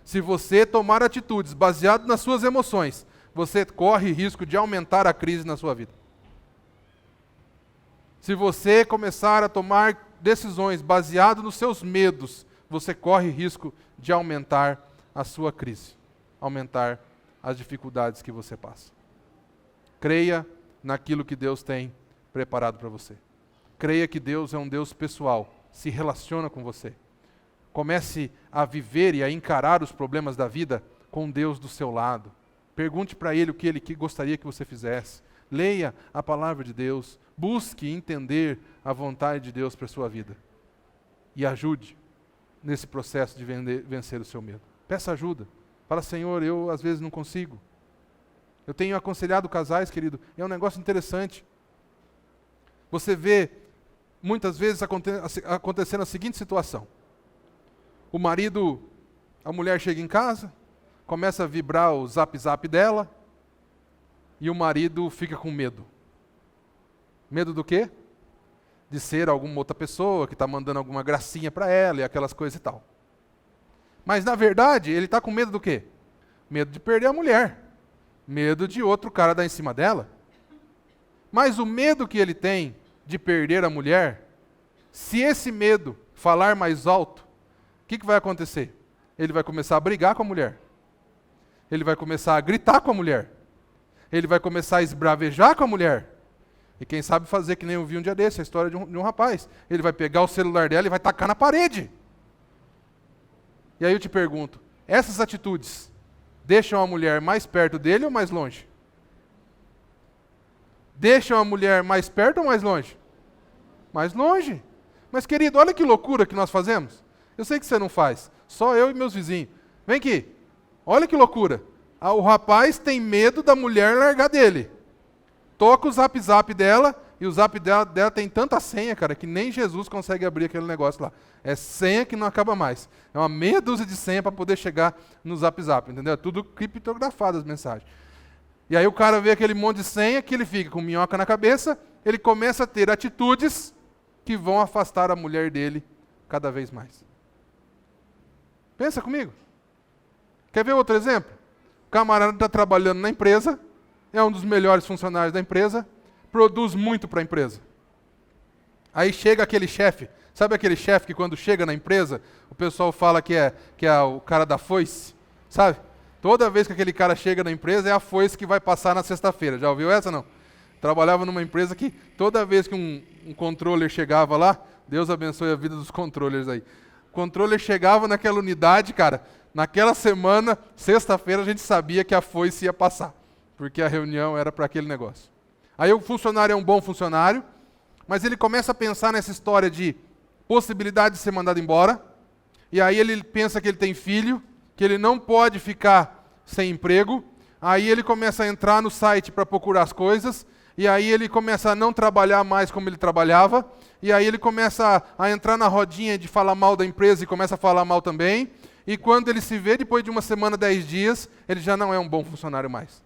Se você tomar atitudes baseadas nas suas emoções, você corre risco de aumentar a crise na sua vida. Se você começar a tomar decisões baseadas nos seus medos, você corre risco de aumentar a sua crise, aumentar as dificuldades que você passa. Creia naquilo que Deus tem preparado para você. Creia que Deus é um Deus pessoal, se relaciona com você. Comece a viver e a encarar os problemas da vida com Deus do seu lado. Pergunte para Ele o que Ele gostaria que você fizesse. Leia a palavra de Deus. Busque entender a vontade de Deus para a sua vida. E ajude nesse processo de vencer o seu medo. Peça ajuda. Fala, Senhor, eu às vezes não consigo. Eu tenho aconselhado casais, querido, é um negócio interessante. Você vê muitas vezes acontecendo a seguinte situação. O marido, a mulher chega em casa, começa a vibrar o zap dela, e o marido fica com medo. Medo do quê? De ser alguma outra pessoa que está mandando alguma gracinha para ela e aquelas coisas e tal. Mas na verdade, ele está com medo do quê? Medo de perder a mulher. Medo de outro cara dar em cima dela. Mas o medo que ele tem de perder a mulher, se esse medo falar mais alto, o que vai acontecer? Ele vai começar a brigar com a mulher. Ele vai começar a gritar com a mulher. Ele vai começar a esbravejar com a mulher. E quem sabe fazer que nem eu vi um dia desse, a história de um rapaz. Ele vai pegar o celular dela e vai tacar na parede. E aí eu te pergunto, essas atitudes deixam a mulher mais perto dele ou mais longe? Deixam a mulher mais perto ou mais longe? Mais longe. Mas querido, olha que loucura que nós fazemos. Eu sei que você não faz, só eu e meus vizinhos. Vem aqui, olha que loucura. O rapaz tem medo da mulher largar dele. Toca o zap dela, e o zap dela tem tanta senha, cara, que nem Jesus consegue abrir aquele negócio lá. É senha que não acaba mais. É uma meia dúzia de senha para poder chegar no zap, entendeu? É tudo criptografado as mensagens. E aí o cara vê aquele monte de senha, que ele fica com minhoca na cabeça, ele começa a ter atitudes que vão afastar a mulher dele cada vez mais. Pensa comigo. Quer ver outro exemplo? O camarada está trabalhando na empresa, é um dos melhores funcionários da empresa, produz muito para a empresa. Aí chega aquele chefe, sabe aquele chefe que quando chega na empresa, o pessoal fala que é o cara da foice, sabe? Toda vez que aquele cara chega na empresa, é a foice que vai passar na sexta-feira. Já ouviu essa, não? Trabalhava numa empresa que toda vez que um controller chegava lá, Deus abençoe a vida dos controllers aí. O controller chegava naquela unidade, cara, naquela semana, sexta-feira, a gente sabia que a foice ia passar, porque a reunião era para aquele negócio. Aí o funcionário é um bom funcionário, mas ele começa a pensar nessa história de possibilidade de ser mandado embora, e aí ele pensa que ele tem filho, que ele não pode ficar sem emprego, aí ele começa a entrar no site para procurar as coisas, e aí ele começa a não trabalhar mais como ele trabalhava, e aí ele começa a entrar na rodinha de falar mal da empresa e começa a falar mal também, e quando ele se vê, depois de uma semana, 10 dias, ele já não é um bom funcionário mais.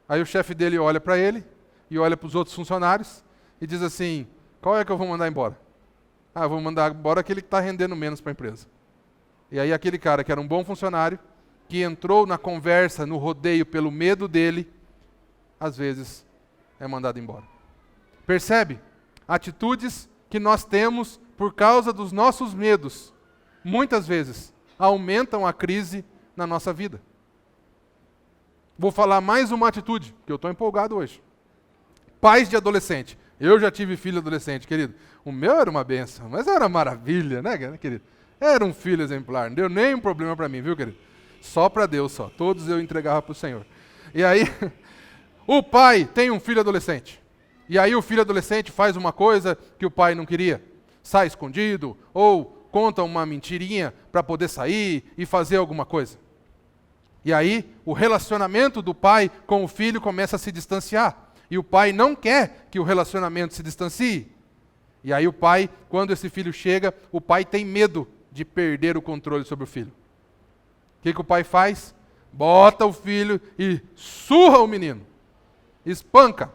Aí o chefe dele olha para ele, e olha para os outros funcionários, e diz assim, qual é que eu vou mandar embora? Eu vou mandar embora aquele que está rendendo menos para a empresa. E aí aquele cara que era um bom funcionário, que entrou na conversa, no rodeio pelo medo dele, às vezes é mandado embora. Percebe? Atitudes que nós temos por causa dos nossos medos, muitas vezes aumentam a crise na nossa vida. Vou falar mais uma atitude, que eu estou empolgado hoje. Pais de adolescente. Eu já tive filho adolescente, querido. O meu era uma benção, mas era maravilha, né, querido? Era um filho exemplar, não deu nenhum problema para mim, viu, querido? Só para Deus, só. Todos eu entregava para o Senhor. E aí, o pai tem um filho adolescente. E aí o filho adolescente faz uma coisa que o pai não queria. Sai escondido, ou conta uma mentirinha para poder sair e fazer alguma coisa. E aí, o relacionamento do pai com o filho começa a se distanciar. E o pai não quer que o relacionamento se distancie. E aí o pai, quando esse filho chega, o pai tem medo de perder o controle sobre o filho. O que o pai faz? Bota o filho e surra o menino. Espanca.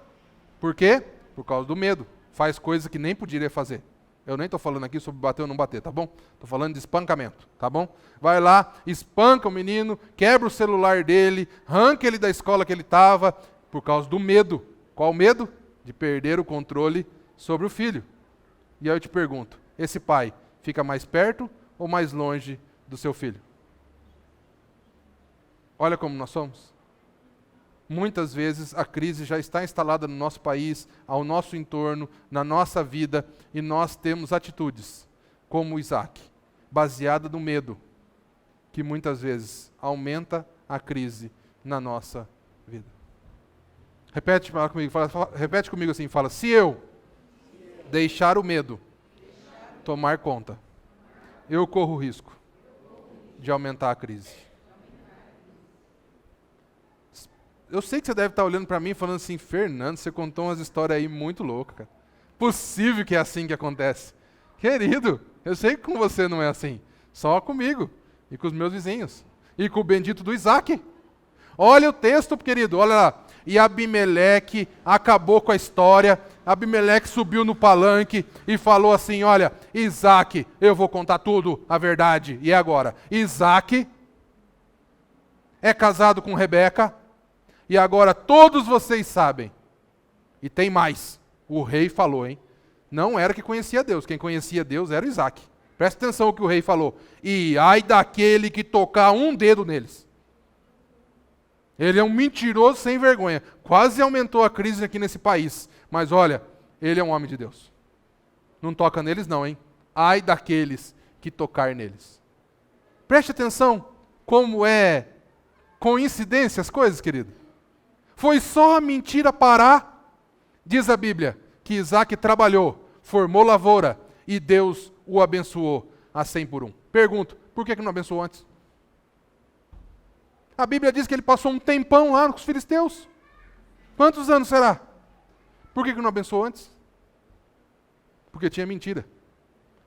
Por quê? Por causa do medo. Faz coisas que nem poderia fazer. Eu nem estou falando aqui sobre bater ou não bater, tá bom? Estou falando de espancamento, tá bom? Vai lá, espanca o menino, quebra o celular dele, arranca ele da escola que ele estava, por causa do medo. Qual medo? De perder o controle sobre o filho. E aí eu te pergunto, esse pai fica mais perto ou mais longe do seu filho? Olha como nós somos. Muitas vezes a crise já está instalada no nosso país, ao nosso entorno, na nossa vida, e nós temos atitudes, como Isaac, baseada no medo, que muitas vezes aumenta a crise na nossa vida. Repete comigo, repete comigo assim, fala, se eu deixar o medo tomar conta, eu corro o risco de aumentar a crise. Eu sei que você deve estar olhando para mim e falando assim, Fernando, você contou umas histórias aí muito loucas, cara. Possível que é assim que acontece. Querido, eu sei que com você não é assim. Só comigo e com os meus vizinhos. E com o bendito do Isaac. Olha o texto, querido, olha lá. E Abimeleque acabou com a história. Abimeleque subiu no palanque e falou assim, olha, Isaac, eu vou contar tudo, a verdade. E é agora. Isaac é casado com Rebeca. E agora todos vocês sabem. E tem mais. O rei falou, hein? Não era que conhecia Deus. Quem conhecia Deus era o Isaac. Presta atenção no que o rei falou. E ai daquele que tocar um dedo neles. Ele é um mentiroso sem vergonha. Quase aumentou a crise aqui nesse país. Mas olha, ele é um homem de Deus. Não toca neles não, hein? Ai daqueles que tocar neles. Preste atenção como é coincidência as coisas, querido. Foi só a mentira parar, diz a Bíblia, que Isaac trabalhou, formou lavoura e Deus o abençoou a 100 por 1. Pergunto, por que não abençoou antes? A Bíblia diz que ele passou um tempão lá com os filisteus. Quantos anos será? Por que não abençoou antes? Porque tinha mentira.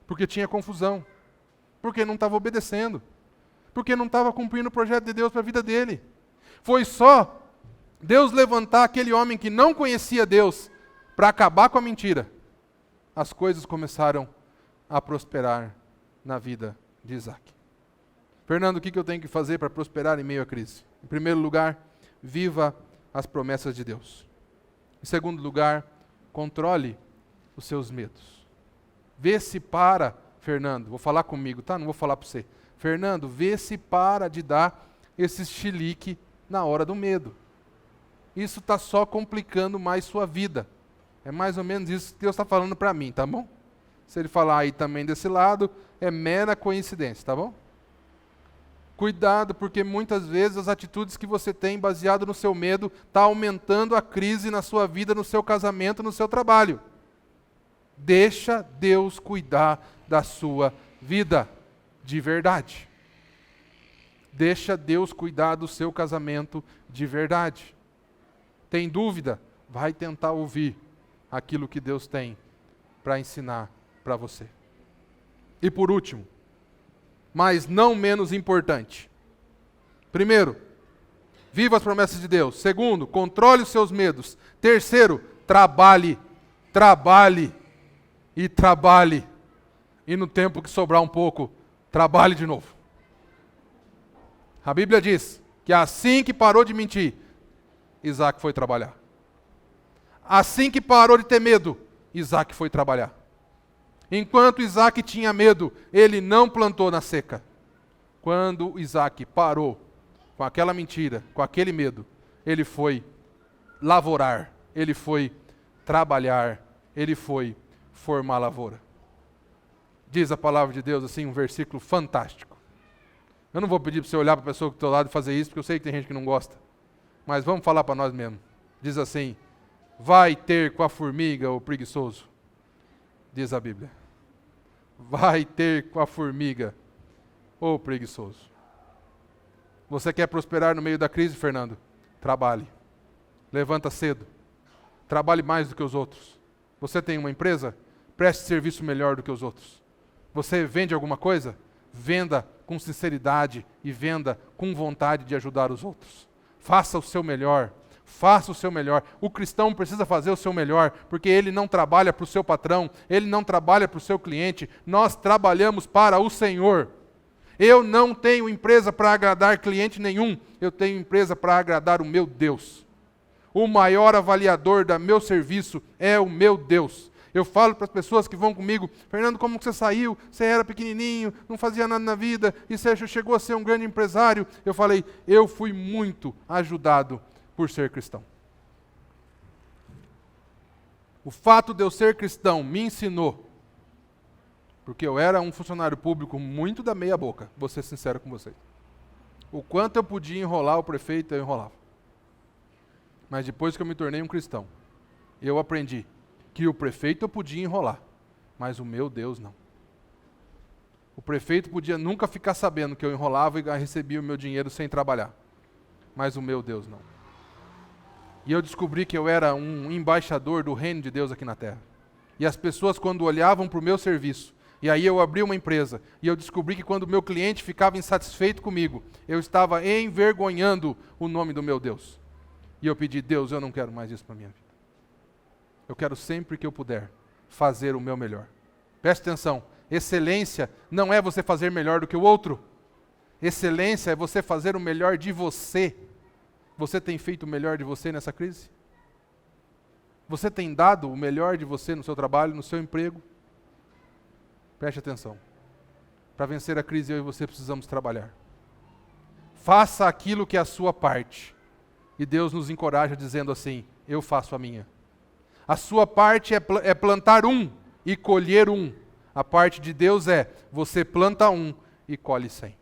Porque tinha confusão. Porque não estava obedecendo. Porque não estava cumprindo o projeto de Deus para a vida dele. Foi só Deus levantar aquele homem que não conhecia Deus para acabar com a mentira. As coisas começaram a prosperar na vida de Isaac. Fernando, o que eu tenho que fazer para prosperar em meio à crise? Em primeiro lugar, viva as promessas de Deus. Em segundo lugar, controle os seus medos. Vê se para, Fernando, vou falar comigo, tá? Não vou falar para você. Fernando, vê se para de dar esse chilique na hora do medo. Isso está só complicando mais sua vida. É mais ou menos isso que Deus está falando para mim, tá bom? Se ele falar aí também desse lado, é mera coincidência, tá bom? Cuidado, porque muitas vezes as atitudes que você tem baseado no seu medo está aumentando a crise na sua vida, no seu casamento, no seu trabalho. Deixa Deus cuidar da sua vida de verdade. Deixa Deus cuidar do seu casamento de verdade. Tem dúvida? Vai tentar ouvir aquilo que Deus tem para ensinar para você. E por último, mas não menos importante. Primeiro, viva as promessas de Deus. Segundo, controle os seus medos. Terceiro, trabalhe, trabalhe e trabalhe. E no tempo que sobrar um pouco, trabalhe de novo. A Bíblia diz que assim que parou de mentir, Isaac foi trabalhar. Assim que parou de ter medo, Isaac foi trabalhar. Enquanto Isaac tinha medo, ele não plantou na seca. Quando Isaac parou com aquela mentira, com aquele medo, ele foi lavourar, ele foi trabalhar, ele foi formar lavoura. Diz a palavra de Deus assim, um versículo fantástico. Eu não vou pedir para você olhar para a pessoa que está do lado e fazer isso, porque eu sei que tem gente que não gosta. Mas vamos falar para nós mesmos. Diz assim, vai ter com a formiga o preguiçoso, diz a Bíblia. Vai ter com a formiga o preguiçoso. Você quer prosperar no meio da crise, Fernando? Trabalhe. Levanta cedo. Trabalhe mais do que os outros. Você tem uma empresa? Preste serviço melhor do que os outros. Você vende alguma coisa? Venda com sinceridade e venda com vontade de ajudar os outros. Faça o seu melhor. Faça o seu melhor. O cristão precisa fazer o seu melhor, porque ele não trabalha para o seu patrão, ele não trabalha para o seu cliente, nós trabalhamos para o Senhor. Eu não tenho empresa para agradar cliente nenhum, eu tenho empresa para agradar o meu Deus. O maior avaliador do meu serviço é o meu Deus. Eu falo para as pessoas que vão comigo, Fernando, como que você saiu? Você era pequenininho, não fazia nada na vida, e você chegou a ser um grande empresário. Eu falei, eu fui muito ajudado por ser cristão. O fato de eu ser cristão me ensinou, porque eu era um funcionário público muito da meia boca, vou ser sincero com vocês. O quanto eu podia enrolar o prefeito, eu enrolava. Mas depois que eu me tornei um cristão, eu aprendi que o prefeito eu podia enrolar, mas o meu Deus não. O prefeito podia nunca ficar sabendo que eu enrolava e recebia o meu dinheiro sem trabalhar, mas o meu Deus não. E eu descobri que eu era um embaixador do reino de Deus aqui na terra. E as pessoas, quando olhavam para o meu serviço, e aí eu abri uma empresa, e eu descobri que quando o meu cliente ficava insatisfeito comigo, eu estava envergonhando o nome do meu Deus. E eu pedi, Deus, eu não quero mais isso para a minha vida. Eu quero sempre que eu puder fazer o meu melhor. Preste atenção, excelência não é você fazer melhor do que o outro. Excelência é você fazer o melhor de você. Você tem feito o melhor de você nessa crise? Você tem dado o melhor de você no seu trabalho, no seu emprego? Preste atenção. Para vencer a crise, eu e você precisamos trabalhar. Faça aquilo que é a sua parte. E Deus nos encoraja dizendo assim, eu faço a minha. A sua parte é plantar um e colher um. A parte de Deus é, você planta um e colhe 100.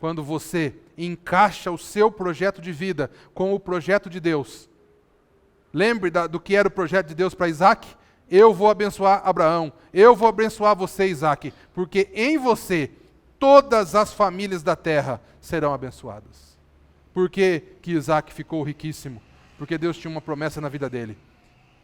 Quando você encaixa o seu projeto de vida com o projeto de Deus. Lembre do que era o projeto de Deus para Isaac? Eu vou abençoar Abraão, eu vou abençoar você, Isaac, porque em você todas as famílias da terra serão abençoadas. Por que que Isaac ficou riquíssimo? Porque Deus tinha uma promessa na vida dele.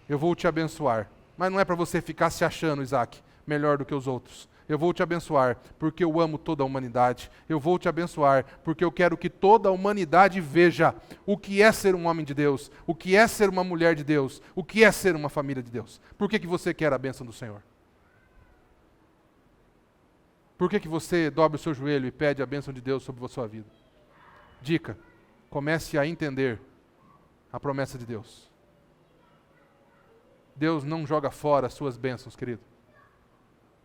Eu vou te abençoar, mas não é para você ficar se achando, Isaac, melhor do que os outros. Eu vou te abençoar porque eu amo toda a humanidade. Eu vou te abençoar porque eu quero que toda a humanidade veja o que é ser um homem de Deus, o que é ser uma mulher de Deus, o que é ser uma família de Deus. Por que que você quer a bênção do Senhor? Por que que você dobra o seu joelho e pede a bênção de Deus sobre a sua vida? Dica, comece a entender a promessa de Deus. Deus não joga fora as suas bênçãos, querido.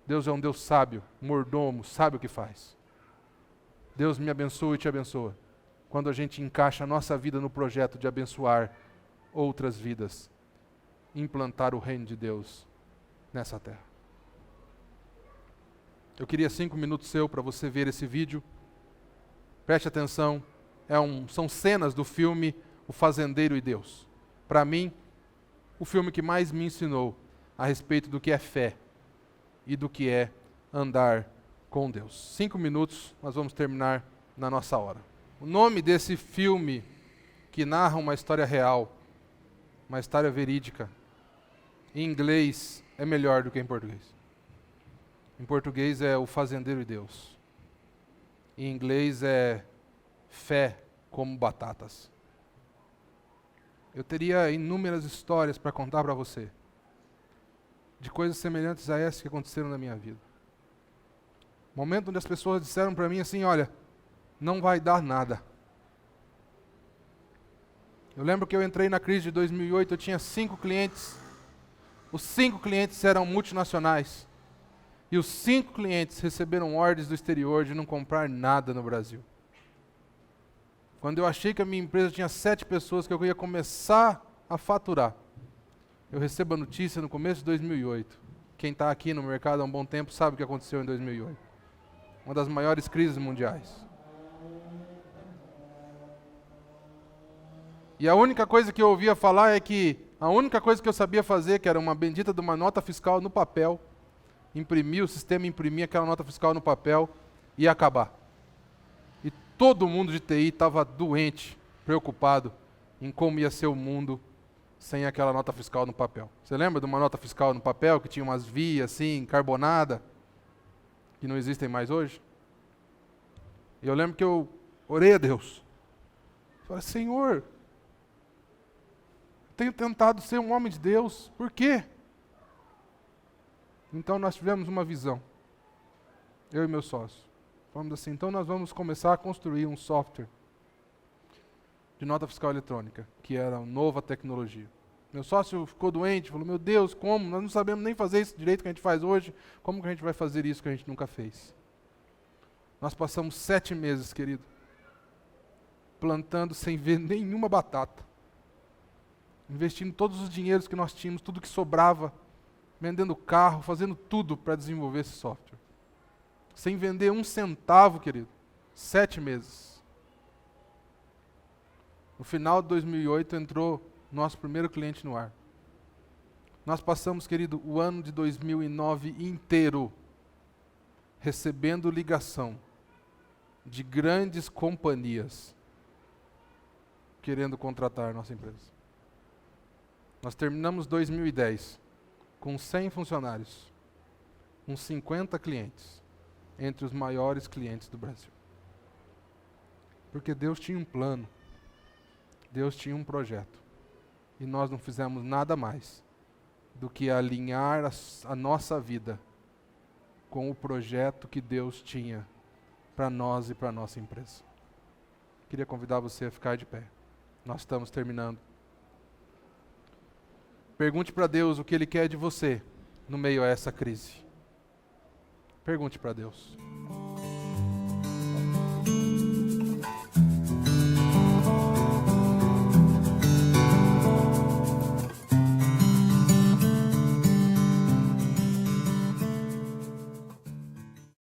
Deus é um Deus sábio, mordomo, sabe o que faz. Deus me abençoa e te abençoa. Quando a gente encaixa a nossa vida no projeto de abençoar outras vidas, implantar o reino de Deus nessa terra. Eu queria 5 minutos seu para você ver esse vídeo. Preste atenção, são cenas do filme O Fazendeiro e Deus. Para mim, o filme que mais me ensinou a respeito do que é fé e do que é andar com Deus. 5 minutos, nós vamos terminar na nossa hora. O nome desse filme, que narra uma história real, uma história verídica, em inglês é melhor do que em português. Em português é O Fazendeiro e Deus. Em inglês é Fé como Batatas. Eu teria inúmeras histórias para contar para você, de coisas semelhantes a essas que aconteceram na minha vida. Momento onde as pessoas disseram para mim assim, olha, não vai dar nada. Eu lembro que eu entrei na crise de 2008, eu tinha 5 clientes. Os 5 clientes eram multinacionais. E os 5 clientes receberam ordens do exterior de não comprar nada no Brasil. Quando eu achei que a minha empresa tinha 7 pessoas que eu ia começar a faturar, eu recebo a notícia no começo de 2008. Quem está aqui no mercado há um bom tempo sabe o que aconteceu em 2008. Uma das maiores crises mundiais. E a única coisa que eu ouvia falar é que a única coisa que eu sabia fazer, que era uma bendita de uma nota fiscal no papel, imprimir, o sistema imprimia aquela nota fiscal no papel e ia acabar. E todo mundo de TI estava doente, preocupado em como ia ser o mundo sem aquela nota fiscal no papel. Você lembra de uma nota fiscal no papel que tinha umas vias assim, carbonada, que não existem mais hoje? E eu lembro que eu orei a Deus. Falei, Senhor, tenho tentado ser um homem de Deus, por quê? Então nós tivemos uma visão, eu e meu sócio. Falamos assim, então nós vamos começar a construir um software de nota fiscal eletrônica, que era uma nova tecnologia. Meu sócio ficou doente, falou, meu Deus, como? Nós não sabemos nem fazer isso direito que a gente faz hoje, como que a gente vai fazer isso que a gente nunca fez? Nós passamos 7 meses, querido, plantando sem ver nenhuma batata, investindo todos os dinheiros que nós tínhamos, tudo que sobrava, vendendo carro, fazendo tudo para desenvolver esse software. Sem vender um centavo, querido. 7 meses. No final de 2008 entrou nosso primeiro cliente no ar. Nós passamos, querido, o ano de 2009 inteiro recebendo ligação de grandes companhias querendo contratar a nossa empresa. Nós terminamos 2010 com 100 funcionários, com 50 clientes, entre os maiores clientes do Brasil. Porque Deus tinha um plano, Deus tinha um projeto, e nós não fizemos nada mais do que alinhar a nossa vida com o projeto que Deus tinha para nós e para a nossa empresa. Queria convidar você a ficar de pé. Nós estamos terminando. Pergunte para Deus o que Ele quer de você no meio a essa crise. Pergunte para Deus.